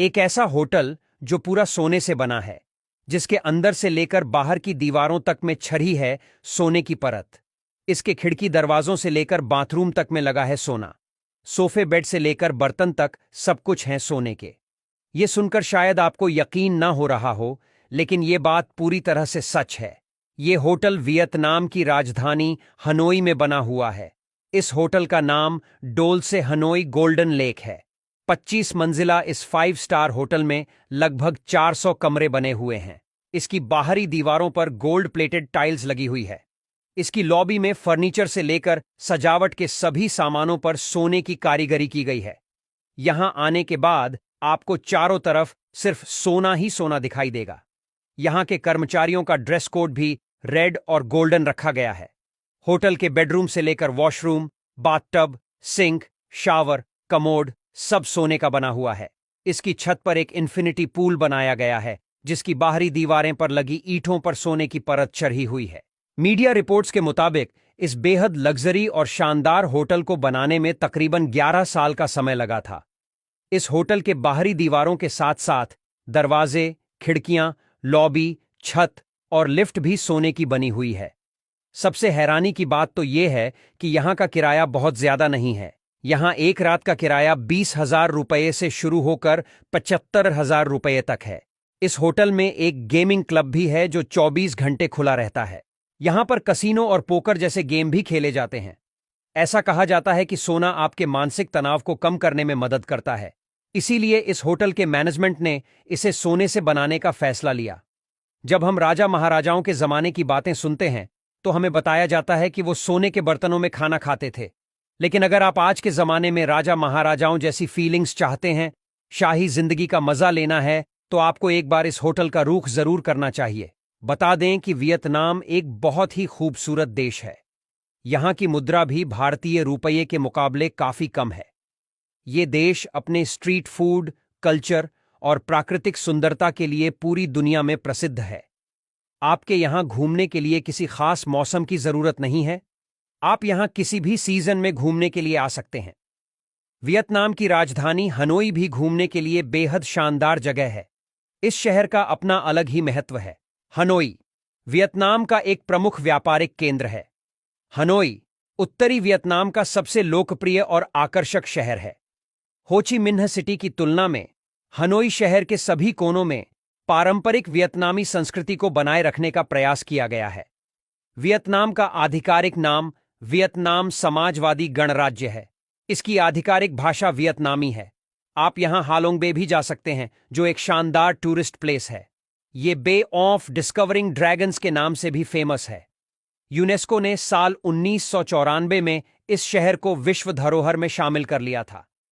एक ऐसा होटल जो पूरा सोने से बना है, जिसके अंदर से लेकर बाहर की दीवारों तक में छरी है सोने की परत। इसके खिड़की दरवाजों से लेकर बाथरूम तक में लगा है सोना। सोफे बेड से लेकर बर्तन तक सब कुछ है सोने के। ये सुनकर शायद आपको यकीन ना हो रहा हो, लेकिन ये बात पूरी तरह से सच है। ये होटल वियतनाम की राजधानी हनोई में बना हुआ है। इस होटल का नाम डोल से हनोई गोल्डन लेक है। 25 मंजिला इस 5 स्टार होटल में लगभग 400 कमरे बने हुए हैं। इसकी बाहरी दीवारों पर गोल्ड प्लेटेड टाइल्स लगी हुई है। इसकी लॉबी में फर्नीचर से लेकर सजावट के सभी सामानों पर सोने की कारीगरी की गई है। यहां आने के बाद आपको चारों तरफ सिर्फ सोना ही सोना दिखाई देगा। यहां के कर्मचारियों का ड्रेस कोड भी रेड और गोल्डन रखा गया है। होटल के बेडरूम से लेकर washroom, bathtub, sink, shower, commode सब सोने का बना हुआ है। इसकी छत पर एक इन्फिनिटी पूल बनाया गया है, जिसकी बाहरी दीवारें पर लगी ईंटों पर सोने की परत चढ़ी हुई है। मीडिया रिपोर्ट्स के मुताबिक इस बेहद लग्जरी और शानदार होटल को बनाने में तकरीबन 11 साल का समय लगा था। इस होटल के बाहरी दीवारों के साथ साथ दरवाजे, खिड़कियां, लॉबी, छत और लिफ्ट भी सोने की बनी हुई है। सबसे हैरानी की बात तो यह है कि यहां का किराया बहुत ज्यादा नहीं है। यहां एक रात का किराया 20,000 रुपये से शुरू होकर 75,000 रुपये तक है। इस होटल में एक गेमिंग क्लब भी है जो 24 घंटे खुला रहता है। यहां पर कसीनो और पोकर जैसे गेम भी खेले जाते हैं। ऐसा कहा जाता है कि सोना आपके मानसिक तनाव को कम करने में मदद करता है। इसीलिए इस होटल के मैनेजमेंट ने इसे सोने से बनाने का फैसला लिया। जब हम राजा महाराजाओं के जमाने की बातें सुनते हैं तो हमें बताया जाता है कि वो सोने के बर्तनों में खाना खाते थे। लेकिन अगर आप आज के जमाने में राजा महाराजाओं जैसी फीलिंग्स चाहते हैं, शाही जिंदगी का मजा लेना है, तो आपको एक बार इस होटल का रुख जरूर करना चाहिए। बता दें कि वियतनाम एक बहुत ही खूबसूरत देश है। यहां की मुद्रा भी भारतीय रुपये के मुकाबले काफी कम है। ये देश अपने स्ट्रीट फूड, कल्चर और प्राकृतिक सुंदरता के लिए पूरी दुनिया में प्रसिद्ध है। आपके यहां घूमने के लिए किसी खास मौसम की जरूरत नहीं है। आप यहां किसी भी सीजन में घूमने के लिए आ सकते हैं। वियतनाम की राजधानी हनोई भी घूमने के लिए बेहद शानदार जगह है। इस शहर का अपना अलग ही महत्व है। हनोई वियतनाम का एक प्रमुख व्यापारिक केंद्र है। हनोई उत्तरी वियतनाम का सबसे लोकप्रिय और आकर्षक शहर है। हो ची मिन्ह सिटी की तुलना में हनोई शहर के सभी कोनों में पारंपरिक वियतनामी संस्कृति को बनाए रखने का प्रयास किया गया है। वियतनाम का आधिकारिक नाम वियतनाम समाजवादी गणराज्य है। इसकी आधिकारिक भाषा वियतनामी है। आप यहां हालोंग बे भी जा सकते हैं, जो एक शानदार टूरिस्ट प्लेस है। ये बे ऑफ डिस्कवरिंग ड्रैगन्स के नाम से भी फेमस है। यूनेस्को ने साल 1994 में इस शहर को विश्व धरोहर में शामिल कर लिया था।